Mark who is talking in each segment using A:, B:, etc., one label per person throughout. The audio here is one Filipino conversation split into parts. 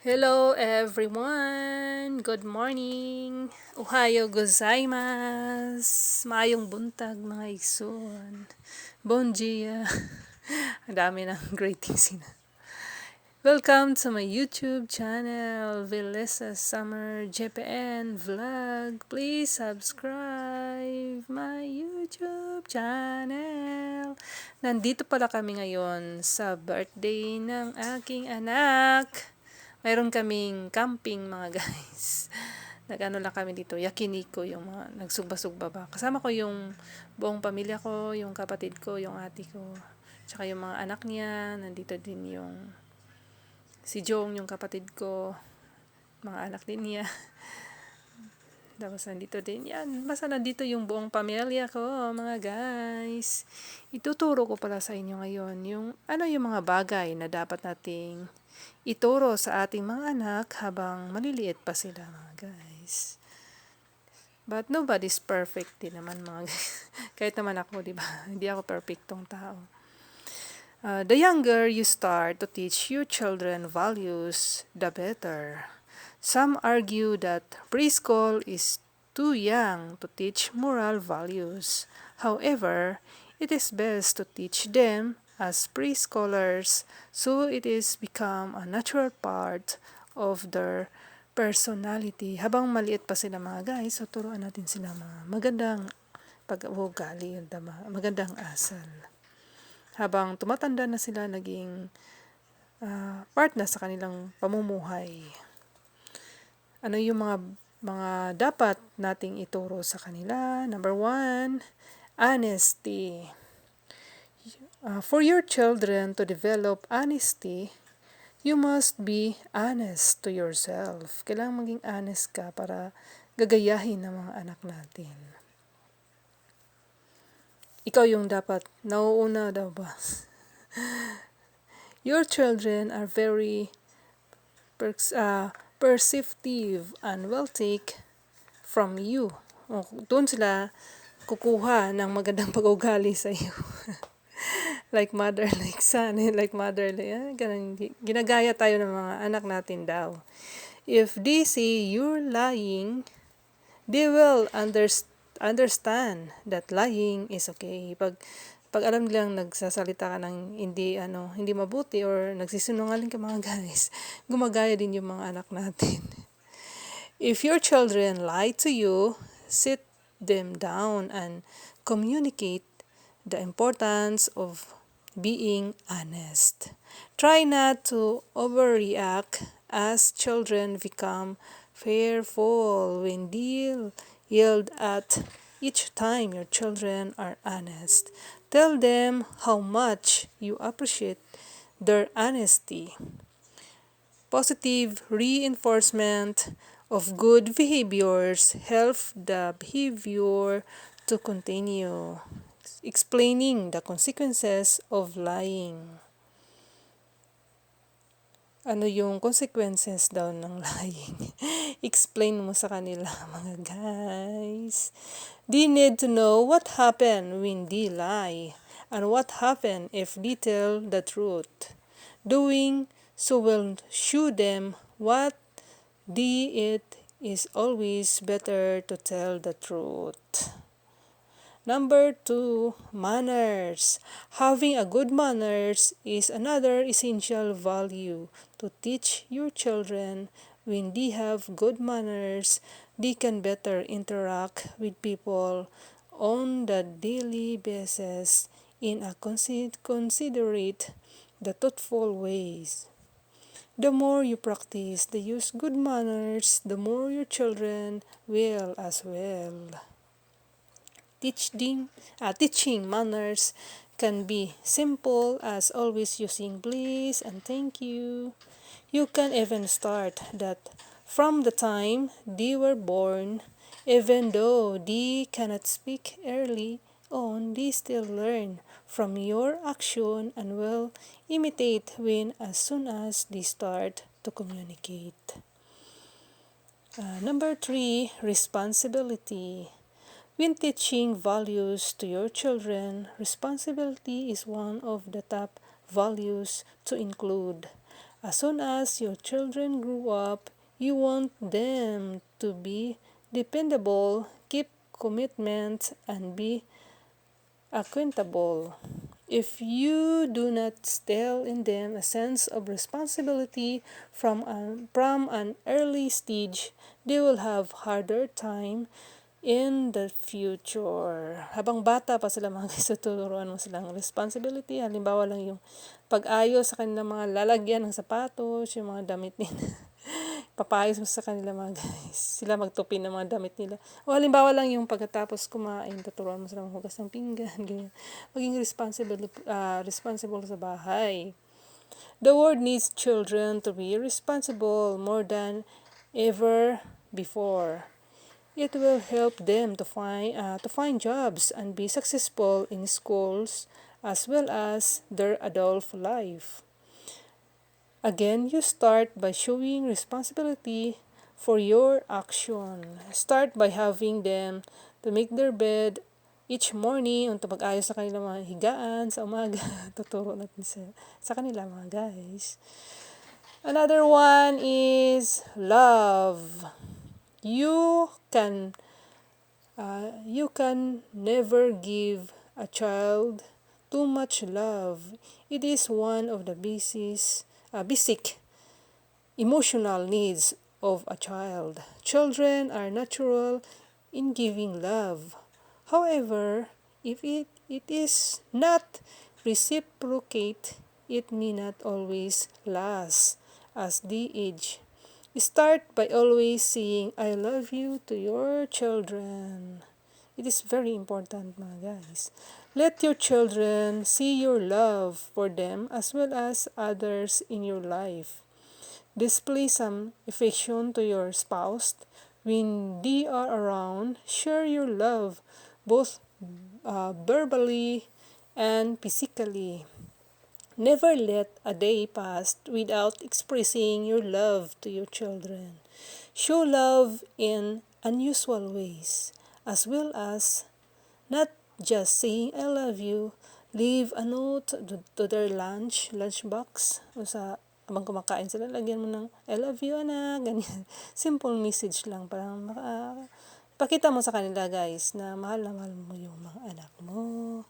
A: Hello everyone! Good morning! Ohayo gozaimasu! Maayong buntag mga igsoon! Bon dia! Ang dami ng greetings sina. Welcome to my YouTube channel, Vilesa Summer JPN Vlog. Please subscribe my YouTube channel. Nandito pala kami ngayon sa birthday ng aking anak. Mayroon kaming camping mga guys. Nag-ano lang kami dito, yakiniko, yung mga nagsugba-sugba ba. Kasama ko yung buong pamilya ko, yung kapatid ko, yung ate ko, tsaka yung mga anak niya. Nandito din yung si Jong, yung kapatid ko, mga anak din niya. Tapos nandito din yan. Basta nandito yung buong pamilya ko, mga guys. Ituturo ko pala sa inyo ngayon yung yung mga bagay na dapat nating ituro sa ating mga anak habang maliliit pa sila, mga guys. But nobody's perfect din naman, mga guys. Kahit naman ako, di ba? Hindi ako perfectong tao. The younger you start to teach your children values, the better. Some argue that preschool is too young to teach moral values. However, it is best to teach them as preschoolers so it is become a natural part of their personality. Habang maliit pa sila, mga guys, so turuan natin sila mga magandang pag-uugali, magandang asal. Habang tumatanda na sila, naging part na sa kanilang pamumuhay. Ano yung mga dapat nating ituro sa kanila? Number 1, honesty. For your children to develop honesty, you must be honest to yourself. Kailangan maging honest ka para gagayahin ng mga anak natin. Ikaw yung dapat nauuna daw ba? Your children are very perceptive and will take from you. Doon sila kukuha ng magandang pag-ugali sa iyo. Like mother, like son, like mother, like, ginagaya tayo ng mga anak natin daw. If they see you're lying, they will understand that lying is okay. Pag alam nilang nagsasalita ka ng hindi mabuti or nagsisinungaling ka, mga guys, gumagaya din yung mga anak natin. If your children lie to you, sit them down and communicate the importance of being honest. Try not to overreact as children become fearful when yelled at each time your children are honest. Tell them how much you appreciate their honesty. Positive reinforcement of good behaviors help the behavior to continue. Explaining the consequences of lying. Ano yung consequences daw ng lying? Explain mo sa kanila, mga guys. They need to know what happened when they lie and what happened if they tell the truth. Doing so will show them what it is always better to tell the truth. Number 2, manners. Having a good manners is another essential value to teach your children. When they have good manners, they can better interact with people on the daily basis in a considerate, the thoughtful ways. The more you practice the use good manners, the more your children will as well. Teaching manners can be simple as always using please and thank you. You can even start that from the time they were born. Even though they cannot speak early on, they still learn from your action and will imitate when as soon as they start to communicate. Number 3, responsibility. When teaching values to your children, responsibility is one of the top values to include. As soon as your children grow up, you want them to be dependable, keep commitment, and be accountable. If you do not instill in them a sense of responsibility from an early stage, they will have harder time in the future. Habang bata pa sila mga guys, tuturuan mo silang responsibility. Halimbawa lang yung pag-ayos sa kanilang mga lalagyan ng sapatos, yung mga damit nila. Papayos mo sa kanila mga guys. Sila magtupi ng mga damit nila. O halimbawa lang yung pagkatapos kumain, tuturuan mo sila maghugas ng pinggan. Ganyan. Maging responsible sa bahay. The world needs children to be responsible more than ever before. It will help them to find jobs and be successful in schools as well as their adult life. Again, you start by showing responsibility for your action. Start by having them to make their bed each morning untuk mag-ayos sa kanilang mga higaan sa umaga. Tuturo natin sa kanila mga guys. Another one is love. You can never give a child too much love. It is one of the basic emotional needs of a child. Children are natural in giving love. However, if it is not reciprocate, it may not always last as they age. Start by always saying, I love you to your children. It is very important mga guys. Let your children see your love for them as well as others in your life. Display some affection to your spouse when they are around. Share your love both verbally and physically. Never let a day pass without expressing your love to your children. Show love in unusual ways, as well as not just saying I love you. Leave a note to their lunchbox. O sa habang kumakain sila, lagyan mo ng I love you anak, ganyan. Simple message lang para pakita mo sa kanila guys na mahal mo yung mga anak mo.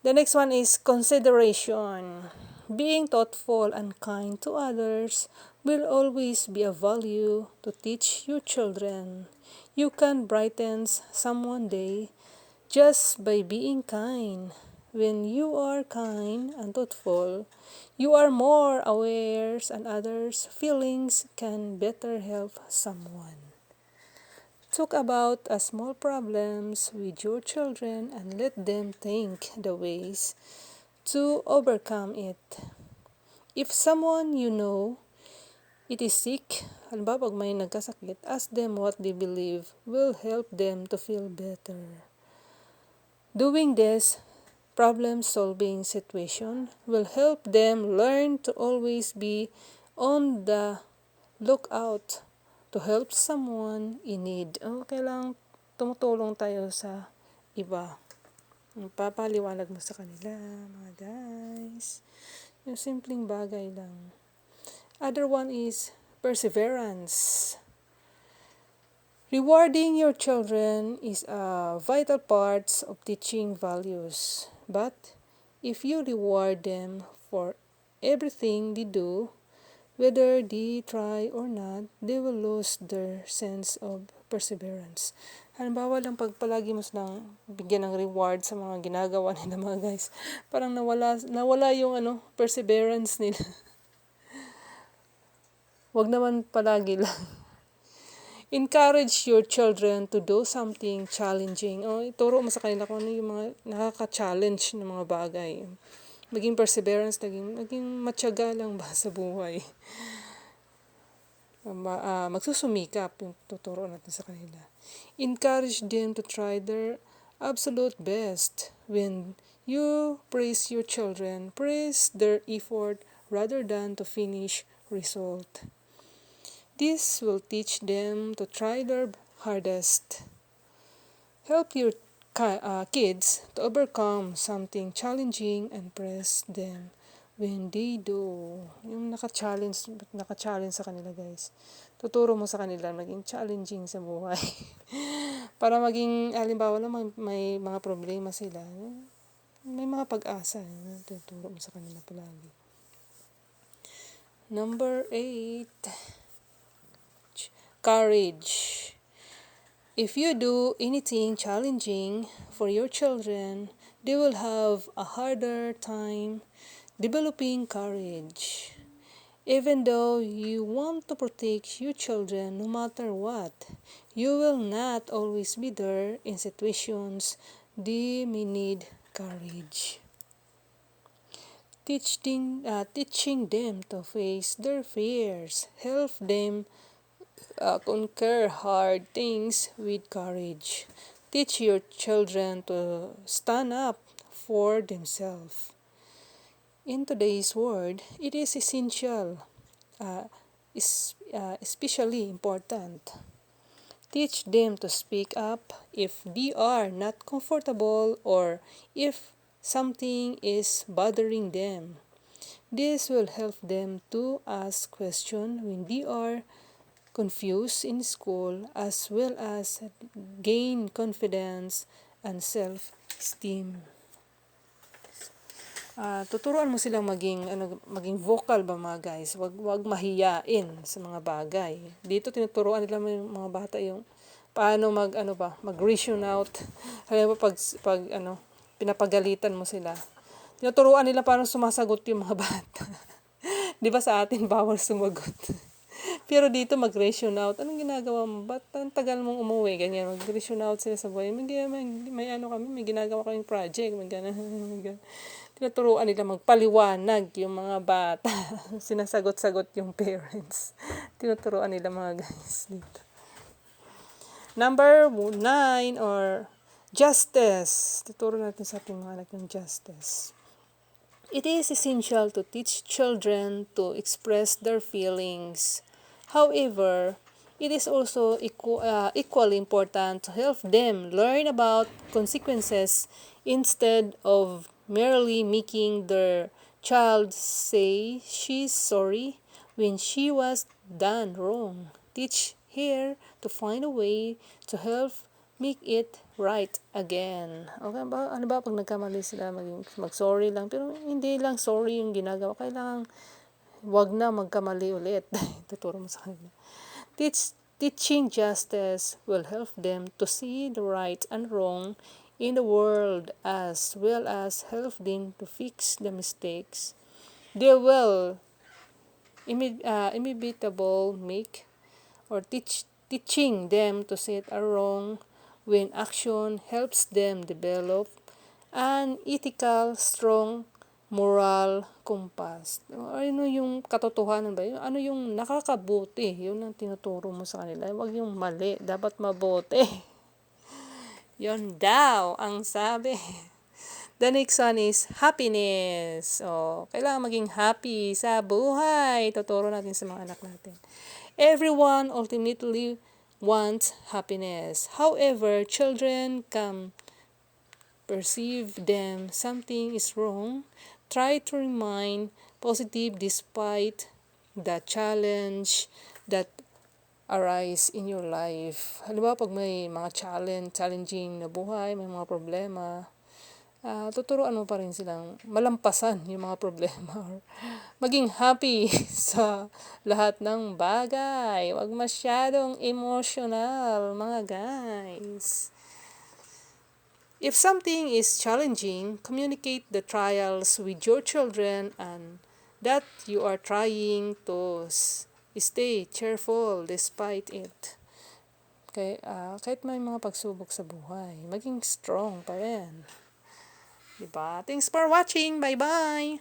A: The next one is consideration. Being thoughtful and kind to others will always be a value to teach your children. You can brighten someone's day just by being kind. When you are kind and thoughtful, you are more aware and others' feelings can better help someone. Talk about small problems with your children and let them think the ways to overcome it. If someone you know it is sick, halimbawa pag may nagkasakit, ask them what they believe will help them to feel better. Doing this problem-solving situation will help them learn to always be on the lookout to help someone in need. Kailangang tumutulong tayo sa iba. Papaliwanag mo sa kanila, mga guys. Yung simpleng bagay lang. Other one is perseverance. Rewarding your children is a vital part of teaching values. But if you reward them for everything they do, whether they try or not, they will lose their sense of perseverance. Halimbawa lang pag palagi mo silang bigyan ng reward sa mga ginagawa nila mga guys, parang nawala yung perseverance nila. Wag naman palagi lang. Encourage your children to do something challenging. Ituro mo sa kanila kung ano yung mga nakaka-challenge ng mga bagay. Maging perseverance, maging matyaga lang ba sa buhay. Magsusumikap yung tuturo natin sa kanila. Encourage them to try their absolute best. When you praise your children, praise their effort rather than to finish result. This will teach them to try their hardest. Help your kids to overcome something challenging and praise them when they do. Yung naka-challenge sa kanila, guys. Tuturo mo sa kanila maging challenging sa buhay. Para maging, halimbawa lang may mga problema sila, may mga pag-asa. Tuturo mo sa kanila palagi. Number 8, courage. If you do anything challenging for your children, they will have a harder time developing courage. Even though you want to protect your children no matter what, you will not always be there in situations they may need courage. Teaching them to face their fears, help them conquer hard things with courage. Teach your children to stand up for themselves. In today's world, it is essential, especially important. Teach them to speak up if they are not comfortable or if something is bothering them. This will help them to ask questions when they are confused in school, as well as gain confidence and self-esteem. Tuturuan mo silang maging vocal ba mga guys. Wag mahiyain sa mga bagay. Dito tinuturuan nila yung mga bata yung paano mag-ration out. Halimbawa pag pinapagalitan mo sila. Tinuturuan nila paano sumasagot yung mga bata. 'Di ba sa atin bawal sumagot? Pero dito mag-ration out. Anong ginagawa mo? Ba't ang tagal mong umuwi? Ganyan, mag-ration out sila sa buhay. May ginagawa kaming project. Tinuturuan nila magpaliwanag yung mga bata. Sinasagot-sagot yung parents. Tinuturuan nila mga guys dito. Number 9 or justice. Tuturo natin sa ating mga anak ng justice. It is essential to teach children to express their feelings. However, it is also equally important to help them learn about consequences instead of merely making their child say she's sorry when she was done wrong. Teach her to find a way to help make it right again. Okay ba? Ano ba pag nagkamali sila, mag-sorry lang. Pero hindi lang sorry yung ginagawa. Kailangan wag na magkamali ulit. Tuturo mo sa kanila. Teaching justice will help them to see the right and wrong in the world, as well as help them to fix the mistakes they will inevitably make, or teaching them to set a wrong when action helps them develop an ethical, strong moral compass. Ano yung katotohanan ba? Ano yung nakakabuti? Yun ang tinuturo mo sa kanila. Huwag yung mali. Dapat mabuti. Yun daw ang sabi. The next one is happiness. Kailangan maging happy sa buhay. Tuturo natin sa mga anak natin. Everyone ultimately wants happiness. However, children can perceive them something is wrong. Try to remain positive despite the challenge that arise in your life. Halimbawa, pag may mga challenging na buhay, may mga problema, tuturuan mo pa rin silang malampasan yung mga problema. Maging happy sa lahat ng bagay. Huwag masyadong emotional, mga guys. If something is challenging, communicate the trials with your children and that you are trying to stay cheerful despite it. Okay, kahit may mga pagsubok sa buhay, maging strong pa rin. Diba? Thanks for watching. Bye-bye!